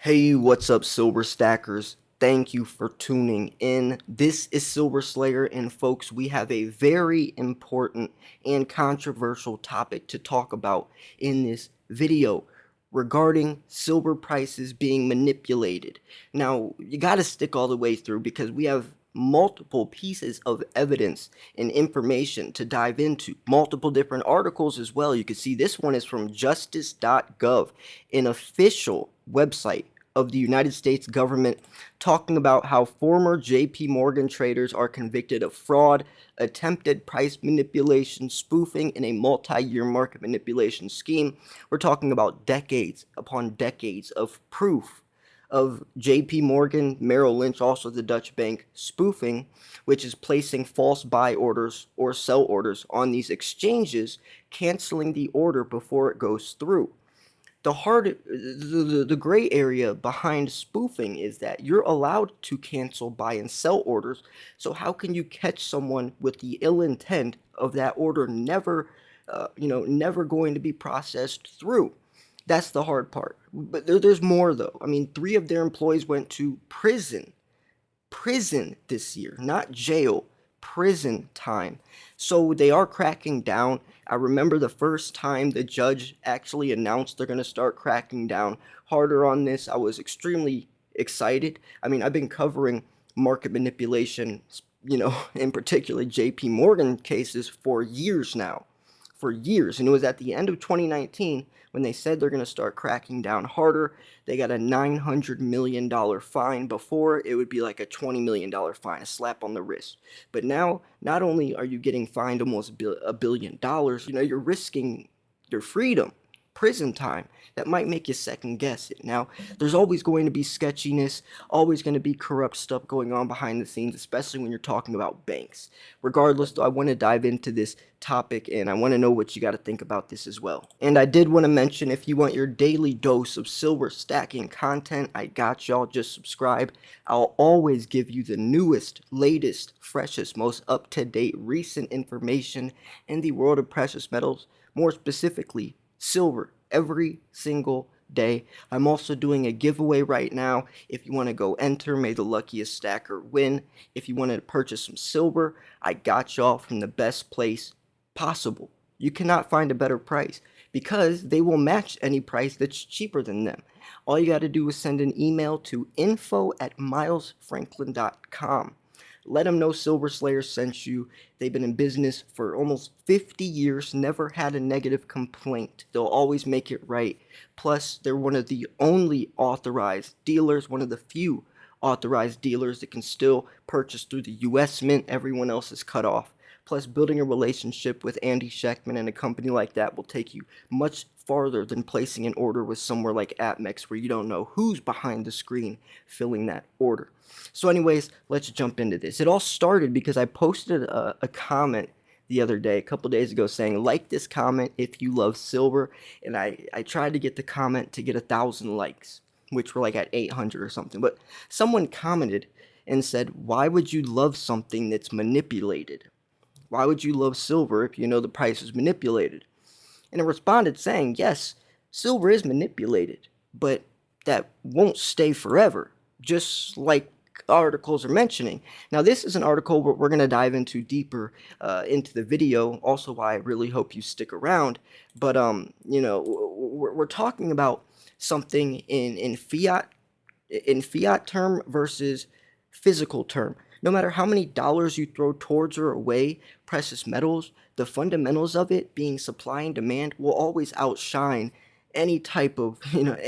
Hey, what's up, Silver Stackers? Thank you for tuning in. This is Silver Slayer, and folks, we have a very important and controversial topic to talk about in this video regarding silver prices being manipulated. Now, you got to stick all the way through because we have multiple pieces of evidence and information to dive into, multiple different articles as well. You can see this one is from justice.gov, an official website of the United States government, talking about how former JP Morgan traders are convicted of fraud, attempted price manipulation, spoofing, and a multi-year market manipulation scheme. We're talking about decades upon decades of proof of JP Morgan, Merrill Lynch, also the Dutch bank, spoofing, which is placing false buy orders or sell orders on these exchanges, canceling the order before it goes through. The gray area behind spoofing is that you're allowed to cancel buy and sell orders. So how can you catch someone with the ill intent of that order never going to be processed through? That's the hard part. But there's more though. I mean, 3 of their employees went to prison this year, not jail, prison time. So they are cracking down. I remember the first time the judge actually announced they're going to start cracking down harder on this. I was extremely excited. I mean, I've been covering market manipulation, in particular JP Morgan cases for years now. For years. And it was at the end of 2019 when they said they're going to start cracking down harder. They got a $900 million fine. Before, it would be like a $20 million fine, a slap on the wrist. But now, not only are you getting fined almost $1 billion, you're risking your freedom, prison time. That might make you second guess it. Now, there's always going to be sketchiness, always going to be corrupt stuff going on behind the scenes, especially when you're talking about banks. Regardless, though, I want to dive into this topic and I want to know what you got to think about this as well. And I did want to mention, if you want your daily dose of silver stacking content, I got y'all. Just subscribe. I'll always give you the newest, latest, freshest, most up-to-date recent information in the world of precious metals, more specifically silver, every single day. I'm also doing a giveaway right now. If you want to go enter, may the luckiest stacker win. If you want to purchase some silver, I got y'all from the best place possible. You cannot find a better price because they will match any price that's cheaper than them. All you got to do is send an email to info@milesfranklin.com. Let them know Silver Slayer sent you. They've been in business for almost 50 years, never had a negative complaint. They'll always make it right. Plus, they're one of the only authorized dealers, one of the few authorized dealers that can still purchase through the US Mint. Everyone else is cut off. Plus, building a relationship with Andy Scheckman and a company like that will take you much farther than placing an order with somewhere like Atmex, where you don't know who's behind the screen filling that order. So anyways, let's jump into this. It all started because I posted a comment the other day, a couple days ago, saying, like this comment if you love silver. And I tried to get the comment to get 1,000 likes, which were like at 800 or something. But someone commented and said, why would you love something that's manipulated? Why would you love silver if you know the price is manipulated? And I responded saying, yes, silver is manipulated, but that won't stay forever, just like articles are mentioning. Now, this is an article we're going to dive into deeper into the video, also why I really hope you stick around. But, we're talking about something in fiat term versus physical term. No matter how many dollars you throw towards or away precious metals, the fundamentals of it being supply and demand will always outshine any type of,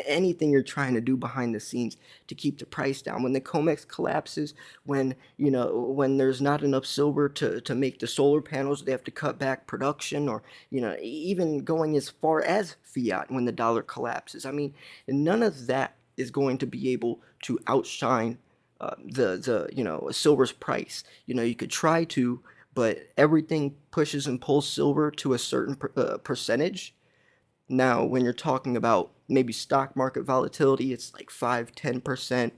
anything you're trying to do behind the scenes to keep the price down. When the COMEX collapses, when there's not enough silver to make the solar panels, they have to cut back production, or, even going as far as fiat when the dollar collapses. I mean, none of that is going to be able to outshine silver's price. You could try to, but everything pushes and pulls silver to a certain percentage. Now, when you're talking about maybe stock market volatility, it's like 5-10%.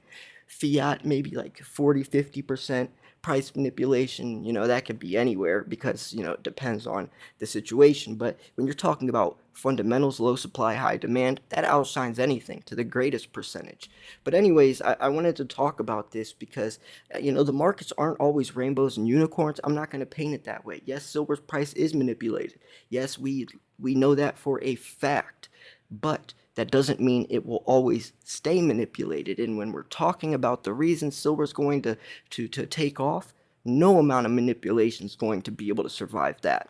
fiat maybe like 40-50% price manipulation. That could be anywhere because it depends on the situation. But when you're talking about fundamentals, low supply, high demand, that outshines anything to the greatest percentage. But anyways, I wanted to talk about this because the markets aren't always rainbows and unicorns. I'm not going to paint it that way. Yes, silver's price is manipulated. Yes, we know that for a fact. But that doesn't mean it will always stay manipulated. And when we're talking about the reason silver's going to take off, no amount of manipulation is going to be able to survive that.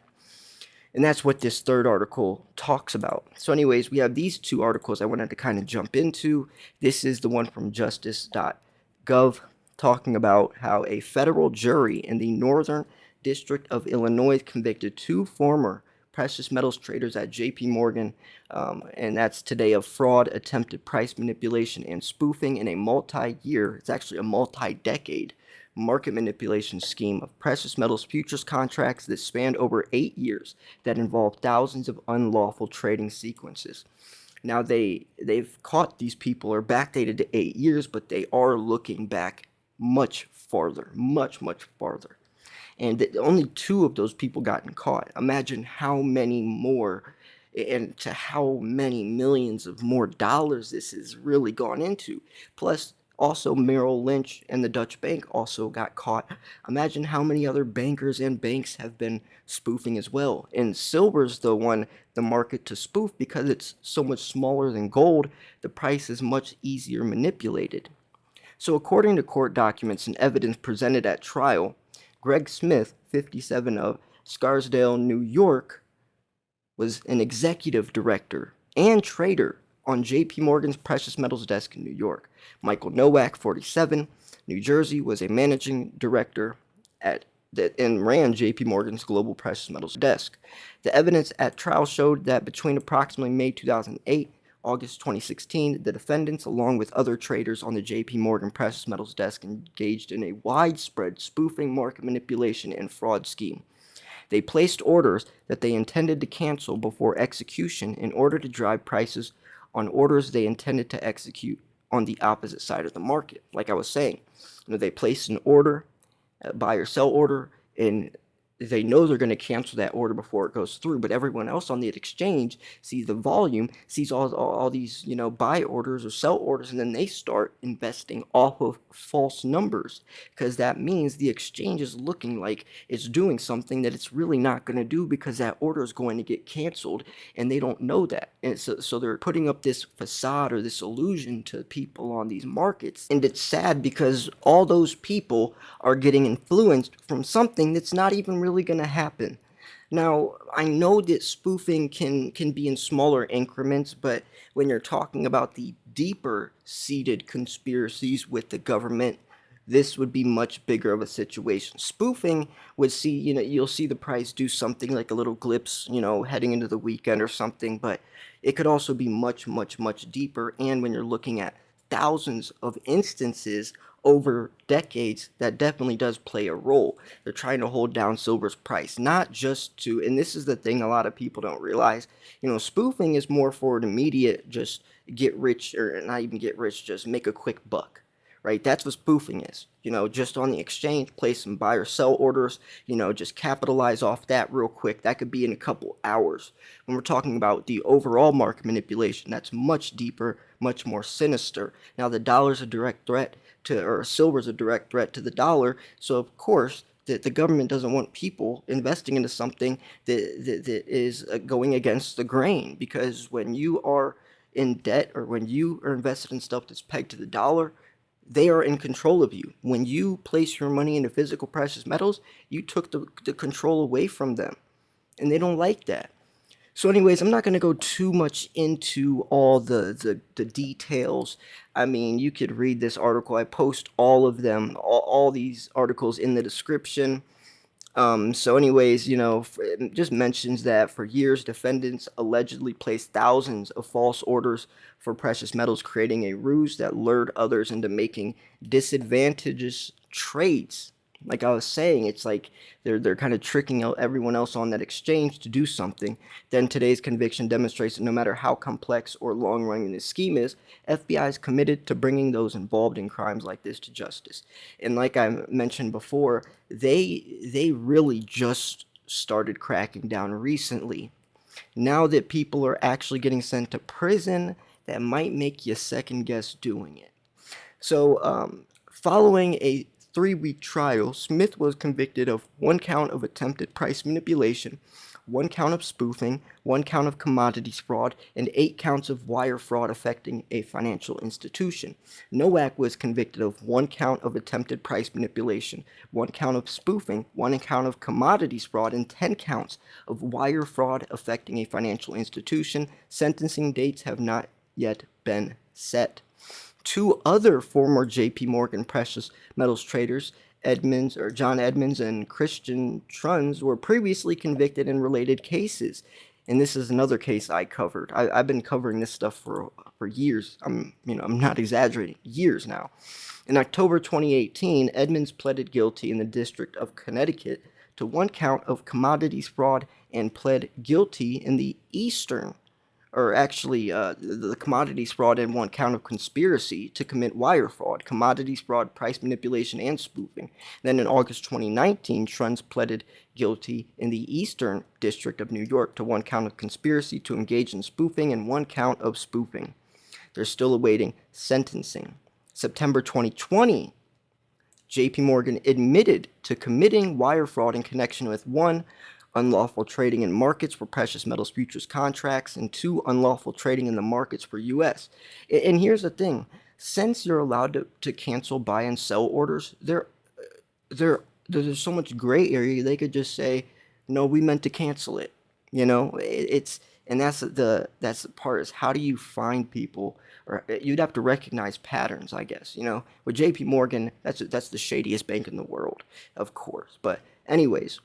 And that's what this third article talks about. So anyways, we have these two articles I wanted to kind of jump into. This is the one from justice.gov talking about how a federal jury in the Northern District of Illinois convicted two former precious metals traders at JP Morgan, and that's today, of fraud, attempted price manipulation, and spoofing in a multi-year, it's actually a multi-decade, market manipulation scheme of precious metals futures contracts that spanned over 8 years that involved thousands of unlawful trading sequences. Now they've caught these people or backdated to 8 years, but they are looking back much farther, much farther. And only two of those people gotten caught. Imagine how many more and to how many millions of more dollars this has really gone into. Plus, also Merrill Lynch and the Dutch bank also got caught. Imagine how many other bankers and banks have been spoofing as well. And silver's the market to spoof because it's so much smaller than gold. The price is much easier manipulated. So according to court documents and evidence presented at trial, Greg Smith, 57, of Scarsdale, New York, was an executive director and trader on JP Morgan's precious metals desk in New York. Michael Nowak, 47, New Jersey, was a managing director and ran JP Morgan's global precious metals desk. The evidence at trial showed that between approximately May 2008 August 2016, the defendants, along with other traders on the JP Morgan precious metals desk, engaged in a widespread spoofing, market manipulation, and fraud scheme. They placed orders that they intended to cancel before execution in order to drive prices on orders they intended to execute on the opposite side of the market. Like I was saying, they placed an order, a buy or sell order, and they know they're going to cancel that order before it goes through, but everyone else on the exchange sees the volume, sees all these buy orders or sell orders, and then they start investing off of false numbers, because that means the exchange is looking like it's doing something that it's really not going to do, because that order is going to get canceled, and they don't know that. And so they're putting up this facade or this illusion to people on these markets, and it's sad because all those people are getting influenced from something that's not even really going to happen. Now, I know that spoofing can be in smaller increments, but when you're talking about the deeper seated conspiracies with the government, this would be much bigger of a situation. Spoofing would see, you'll see the price do something like a little glimpse, heading into the weekend or something, but it could also be much deeper. And when you're looking at thousands of instances over decades, that definitely does play a role. They're trying to hold down silver's price, not just to, and this is the thing a lot of people don't realize, spoofing is more for an immediate, just get rich, or not even get rich, just make a quick buck. Right? That's what spoofing is. Just on the exchange, place some buy or sell orders, just capitalize off that real quick. That could be in a couple hours. When we're talking about the overall market manipulation, that's much deeper, much more sinister. Now, the dollar's a direct threat to, or silver's a direct threat to the dollar. So, of course, the government doesn't want people investing into something that is going against the grain. Because when you are in debt, or when you are invested in stuff that's pegged to the dollar, they are in control of you. When you place your money into physical precious metals, you took the control away from them, and they don't like that. So anyways, I'm not going to go too much into all the details. I mean, you could read this article. I post all of them, all these articles in the description. So anyways, it just mentions that for years, defendants allegedly placed thousands of false orders for precious metals, creating a ruse that lured others into making disadvantageous trades. like I was saying, it's like they're kind of tricking out everyone else on that exchange to do something. Then today's conviction demonstrates that no matter how complex or long-running the scheme is, FBI is committed to bringing those involved in crimes like this to justice. And like I mentioned before, they really just started cracking down recently. Now that people are actually getting sent to prison, that might make you second guess doing it. So, following a 3-week trial, Smith was convicted of 1 count of attempted price manipulation, 1 count of spoofing, 1 count of commodities fraud, and 8 counts of wire fraud affecting a financial institution. Nowak was convicted of 1 count of attempted price manipulation, 1 count of spoofing, 1 count of commodities fraud, and 10 counts of wire fraud affecting a financial institution. Sentencing dates have not yet been set. 2 other former J.P. Morgan precious metals traders, John Edmonds and Christian Truns, were previously convicted in related cases. And this is another case I covered. I've been covering this stuff for years. I'm not exaggerating, years now. In October 2018, Edmonds pleaded guilty in the District of Connecticut to 1 count of commodities fraud and pled guilty in the Eastern, or actually the commodities fraud, and 1 count of conspiracy to commit wire fraud, commodities fraud, price manipulation, and spoofing. Then in August 2019, Schruns pleaded guilty in the Eastern District of New York to 1 count of conspiracy to engage in spoofing and 1 count of spoofing. They're still awaiting sentencing. September 2020, J.P. Morgan admitted to committing wire fraud in connection with 1, unlawful trading in markets for precious metals futures contracts, and 2, unlawful trading in the markets for U.S. And here's the thing. Since you're allowed to cancel buy and sell orders, there's so much gray area. They could just say, no, we meant to cancel it. It's, and that's the part, is how do you find people, or you'd have to recognize patterns, I guess. With J.P. Morgan, that's the shadiest bank in the world, of course. But anyways,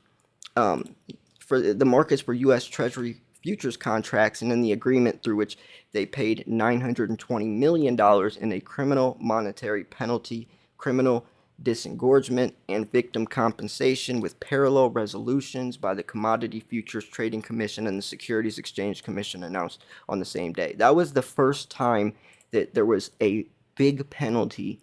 for the markets for U.S. Treasury futures contracts, and then the agreement through which they paid $920 million in a criminal monetary penalty, criminal disgorgement, and victim compensation, with parallel resolutions by the Commodity Futures Trading Commission and the Securities Exchange Commission announced on the same day. That was the first time that there was a big penalty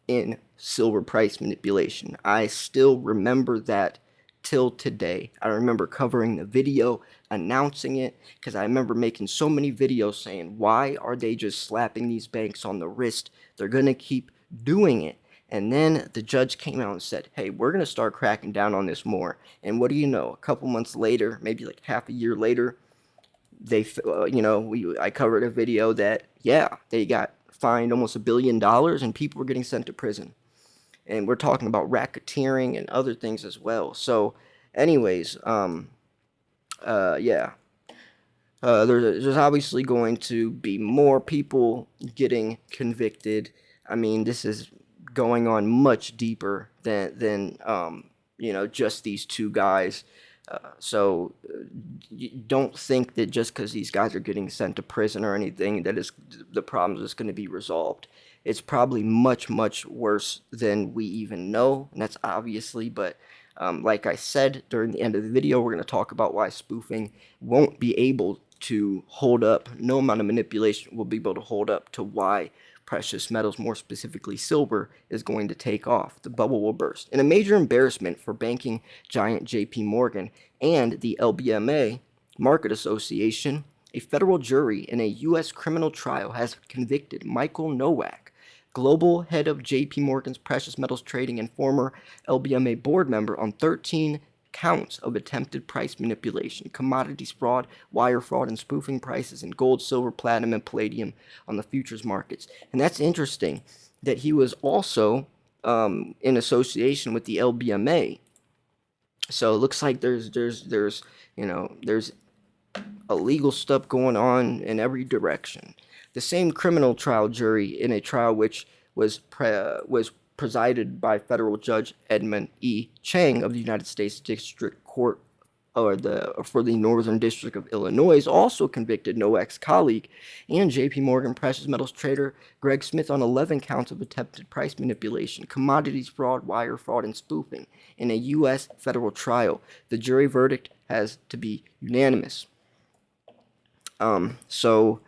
in silver price manipulation. I still remember that till today. I remember covering the video, announcing it, because I remember making so many videos saying, why are they just slapping these banks on the wrist? They're going to keep doing it. And then the judge came out and said, hey, we're going to start cracking down on this more. And what do you know? A couple months later, maybe like half a year later, I covered a video that, they got fined almost $1 billion and people were getting sent to prison. And we're talking about racketeering and other things as well. So, anyways, there's obviously going to be more people getting convicted. I mean, this is going on much deeper than just these 2 guys. So you don't think that just because these guys are getting sent to prison or anything, that the problem is going to be resolved. It's probably much, much worse than we even know, and that's obviously, but like I said, during the end of the video, we're going to talk about why spoofing won't be able to hold up. No amount of manipulation will be able to hold up to why precious metals, more specifically silver, is going to take off. The bubble will burst. In a major embarrassment for banking giant J.P. Morgan and the LBMA Market Association, a federal jury in a U.S. criminal trial has convicted Michael Nowak, global head of J.P. Morgan's precious metals trading and former LBMA board member, on 13 counts of attempted price manipulation, commodities fraud, wire fraud, and spoofing prices in gold, silver, platinum, and palladium on the futures markets. And that's interesting that he was also in association with the LBMA. So it looks like there's illegal stuff going on in every direction. The same criminal trial jury, in a trial which was presided by federal judge Edmund E. Chang of the United States District Court for the Northern District of Illinois also convicted Nowak's colleague and J.P. Morgan precious metals trader Greg Smith on 11 counts of attempted price manipulation, commodities fraud, wire fraud, and spoofing in a U.S. federal trial. The jury verdict has to be unanimous. So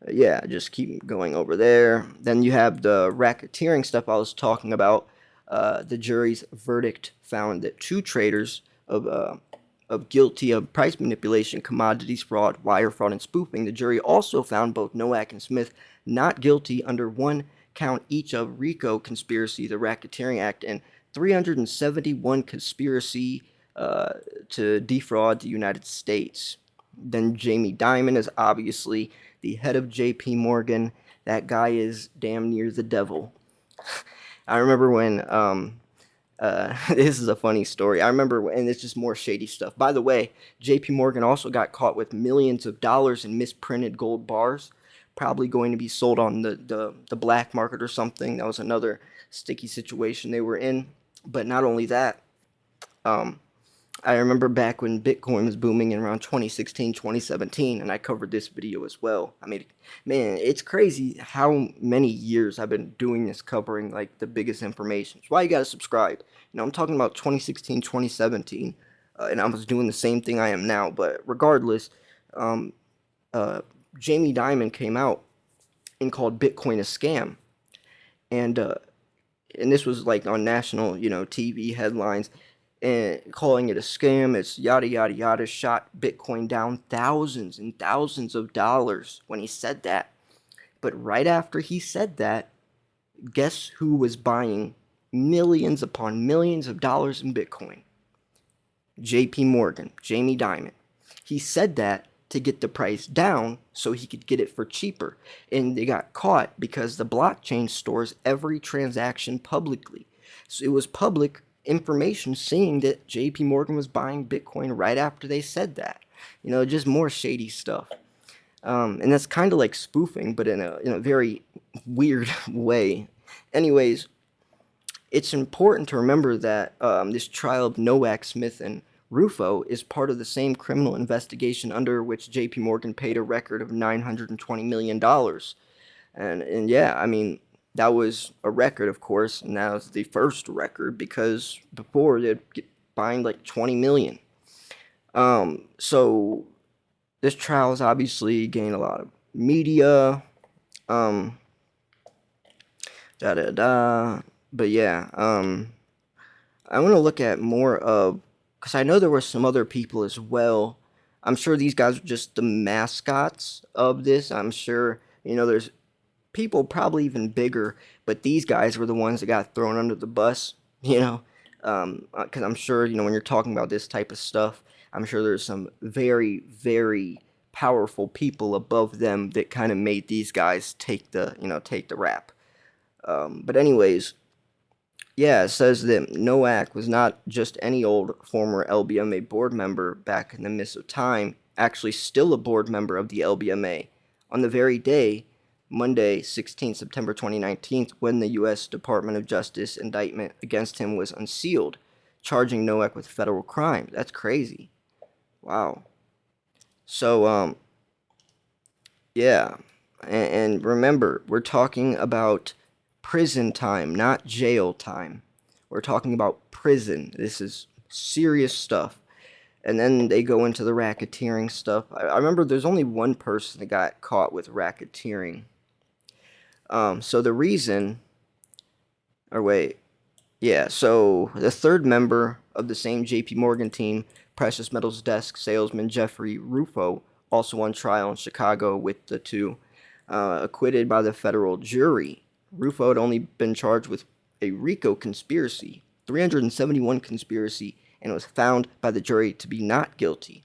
yeah, just keep going over there. Then you have the racketeering stuff I was talking about. The jury's verdict found that two traders of guilty of price manipulation, commodities fraud, wire fraud, and spoofing. The jury also found both Nowak and Smith not guilty under one count each of RICO conspiracy, the Racketeering Act, and 371 conspiracy to defraud the United States. Then Jamie Dimon is obviously the head of J.P. Morgan. That guy is damn near the devil. I remember when this is a funny story. I remember, and it's just more shady stuff. By the way, J.P. Morgan also got caught with millions of dollars in misprinted gold bars, probably going to be sold on the black market or something. That was another sticky situation they were in. But not only that, I remember back when Bitcoin was booming in around 2016, 2017, and I covered this video as well. I mean, man, it's crazy how many years I've been doing this, covering like the biggest information. That's why you gotta subscribe. You know, I'm talking about 2016, 2017, and I was doing the same thing I am now. But regardless, Jamie Dimon came out and called Bitcoin a scam, and this was like on national, TV headlines, and calling it a scam. It's yada yada yada. Shot Bitcoin down thousands and thousands of dollars when he said that. But right after he said that, guess who was buying millions upon millions of dollars in Bitcoin? J.P. Morgan, Jamie Dimon. He said that to get the price down so he could get it for cheaper. And they got caught because the blockchain stores every transaction publicly. So it was public information saying that J.P. Morgan was buying Bitcoin right after they said that. Just more shady stuff. And that's kind of like spoofing, but in a very weird way. Anyways, it's important to remember that this trial of Nowak, Smith, and Rufo is part of the same criminal investigation under which J.P. Morgan paid a record of $920 million. And yeah, I mean, that was a record, of course, and that was the first record because before they'd get fined like 20 million. So this trial has obviously gained a lot of media. But yeah, I want to look at more of, because I know there were some other people as well. I'm sure these guys are just the mascots of this. I'm sure, there's people probably even bigger, but these guys were the ones that got thrown under the bus, because I'm sure, when you're talking about this type of stuff, I'm sure there's some very, very powerful people above them that kind of made these guys take the rap. But anyways, yeah, it says that Nowak was not just any old former LBMA board member back in the midst of time, actually still a board member of the LBMA. On the very day, Monday, 16 September 2019, when the U.S. Department of Justice indictment against him was unsealed, charging Nowak with federal crimes. That's crazy. Wow. So, yeah. And remember, we're talking about prison time, not jail time. We're talking about prison. This is serious stuff. And then they go into the racketeering stuff. I remember there's only one person that got caught with racketeering. So the reason, or wait, yeah, so the third member of the same J.P. Morgan team, precious metals desk salesman Jeffrey Rufo, also on trial in Chicago with the two, acquitted by the federal jury. Rufo had only been charged with a RICO conspiracy, 371 conspiracy, and was found by the jury to be not guilty.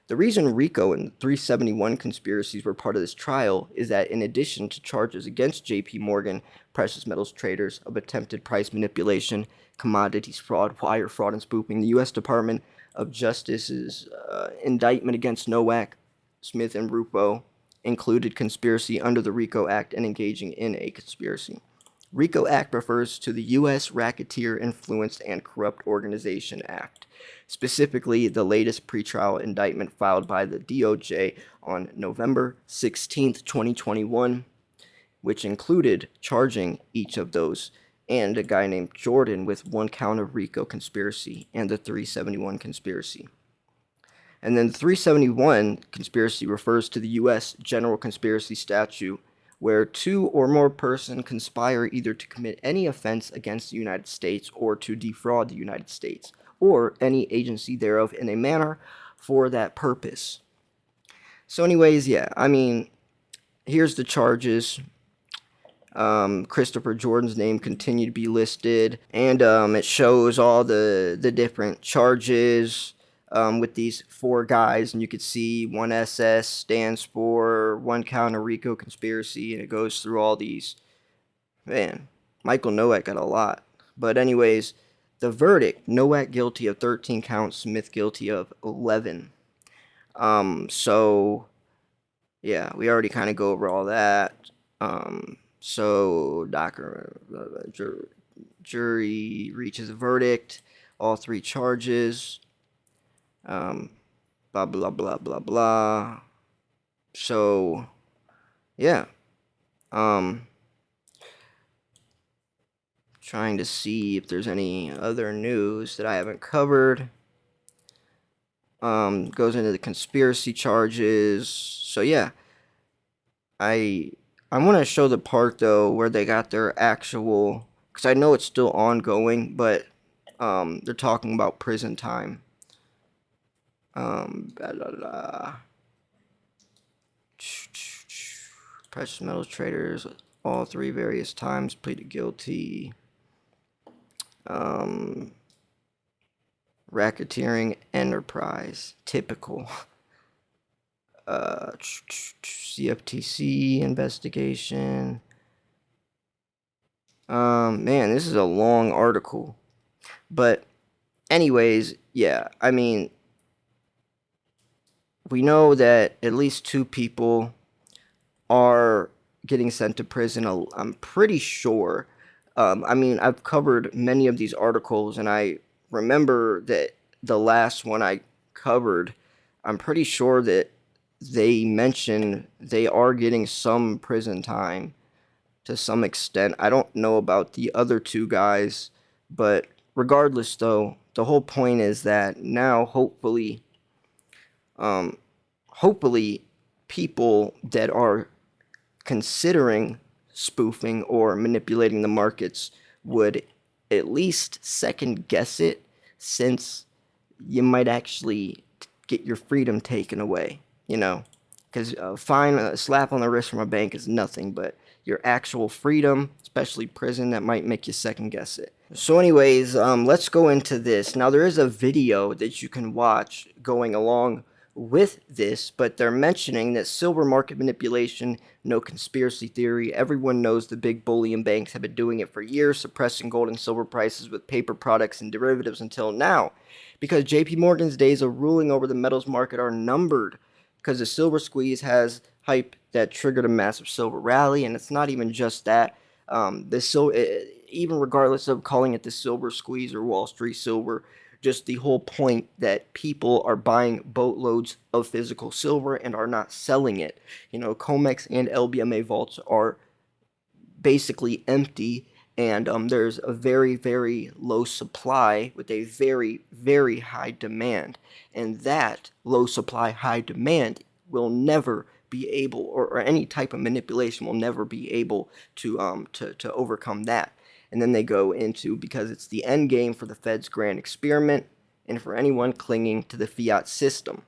The reason RICO and 371 conspiracies were part of this trial is that in addition to charges against J.P. Morgan precious metals traders of attempted price manipulation, commodities fraud, wire fraud, and spoofing, the U.S. Department of Justice's indictment against Nowak, Smith, and Rufo included conspiracy under the RICO Act and engaging in a conspiracy. RICO Act refers to the U.S. Racketeer Influenced and Corrupt Organization Act, specifically the latest pretrial indictment filed by the DOJ on November 16, 2021, which included charging each of those and a guy named Jordan with 1 count of RICO conspiracy and the 371 conspiracy. And then the 371 conspiracy refers to the U.S. General Conspiracy Statute, where 2 or more persons conspire either to commit any offense against the United States or to defraud the United States, or any agency thereof in a manner for that purpose. So anyways, yeah, I mean, here's the charges. Christopher Jordan's name continued to be listed, and it shows all the different charges with these 4 guys, and you could see 1SS stands for 1 count of RICO conspiracy, and it goes through all these. Man, Michael Nowak got a lot. But anyways, the verdict: Nowak guilty of 13 counts, Smith guilty of 11. So yeah, we already kind of go over all that. So jury reaches a verdict, all 3 charges. Blah blah blah blah blah. So yeah, trying to see if there's any other news that I haven't covered. Goes into the conspiracy charges. So yeah, I want to show the part though where they got their actual, because I know it's still ongoing, but they're talking about prison time. Precious metals traders, all 3 various times pleaded guilty. Racketeering enterprise, typical. CFTC investigation. Man, this is a long article. But anyways, yeah, I mean, we know that at least 2 people are getting sent to prison. I'm pretty sure. I mean, I've covered many of these articles, and I remember that the last one I covered, I'm pretty sure that they mentioned they are getting some prison time to some extent. I don't know about the other 2 guys, but regardless, though, the whole point is that now, hopefully, people that are considering spoofing or manipulating the markets would at least second guess it, since you might actually get your freedom taken away, you know, because a slap on the wrist from a bank is nothing, but your actual freedom, especially prison, that might make you second guess it. So anyways, let's go into this. Now, there is a video that you can watch going along with this, but they're mentioning that silver market manipulation, no conspiracy theory. Everyone knows the big bullion banks have been doing it for years, suppressing gold and silver prices with paper products and derivatives until now, because JP Morgan's days of ruling over the metals market are numbered, because the silver squeeze has hype that triggered a massive silver rally. And it's not even just that. Even regardless of calling it the silver squeeze or Wall Street silver, just the whole point that people are buying boatloads of physical silver and are not selling it. You know, COMEX and LBMA vaults are basically empty, and there's a very, very low supply with a very, very high demand. And that low supply, high demand will never be able, or any type of manipulation will never be able to overcome that. And then they go into, because it's the end game for the Fed's grand experiment and for anyone clinging to the fiat system.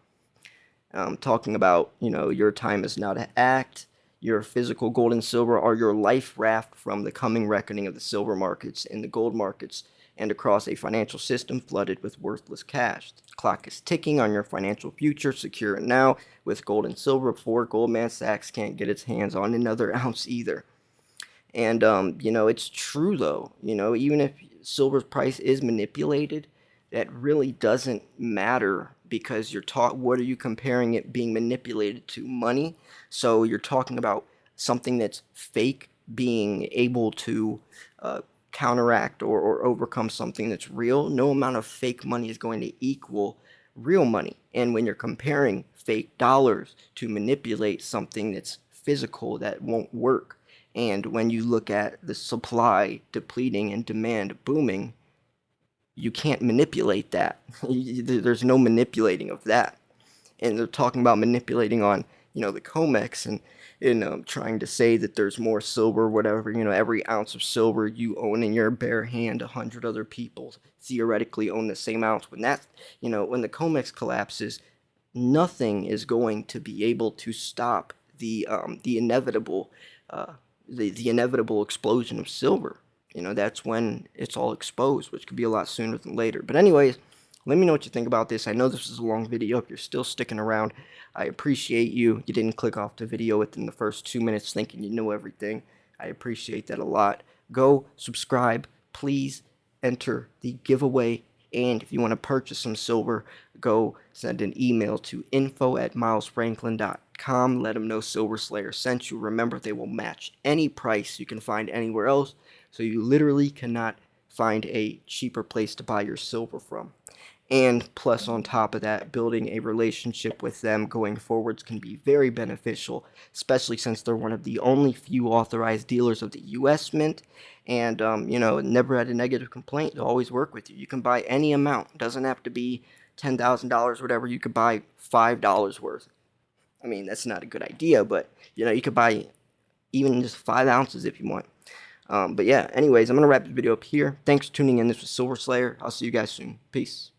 Talking about, you know, your time is now to act. Your physical gold and silver are your life raft from the coming reckoning of the silver markets and the gold markets, and across a financial system flooded with worthless cash. The clock is ticking on your financial future. Secure it now with gold and silver before Goldman Sachs can't get its hands on another ounce either. And, you know, it's true, though. You know, even if silver's price is manipulated, that really doesn't matter, because you're what are you comparing it being manipulated to? Money. So you're talking about something that's fake being able to counteract or overcome something that's real. No amount of fake money is going to equal real money. And when you're comparing fake dollars to manipulate something that's physical that won't work, and when you look at the supply depleting and demand booming, you can't manipulate that. There's no manipulating of that. And they're talking about manipulating on, the COMEX, and trying to say that there's more silver, whatever. Every ounce of silver you own in your bare hand, 100 other people theoretically own the same ounce. When the COMEX collapses, nothing is going to be able to stop the inevitable the inevitable explosion of silver. That's when it's all exposed, which could be a lot sooner than later. But anyways, let me know what you think about this. I know this is a long video. If you're still sticking around, I appreciate you. You didn't click off the video within the first 2 minutes thinking you know everything. I appreciate that a lot. Go subscribe. Please enter the giveaway. And if you want to purchase some silver, go send an email to info@milesfranklin.com. Let them know Silver Slayer sent you. Remember, they will match any price you can find anywhere else. So you literally cannot find a cheaper place to buy your silver from. And plus, on top of that, building a relationship with them going forwards can be very beneficial, especially since they're one of the only few authorized dealers of the U.S. Mint. And, never had a negative complaint. They'll always work with you. You can buy any amount. It doesn't have to be $10,000, whatever. You could buy $5 worth. I mean, that's not a good idea, but, you could buy even just 5 ounces if you want. But yeah, anyways, I'm going to wrap this video up here. Thanks for tuning in. This was Silver Slayer. I'll see you guys soon. Peace.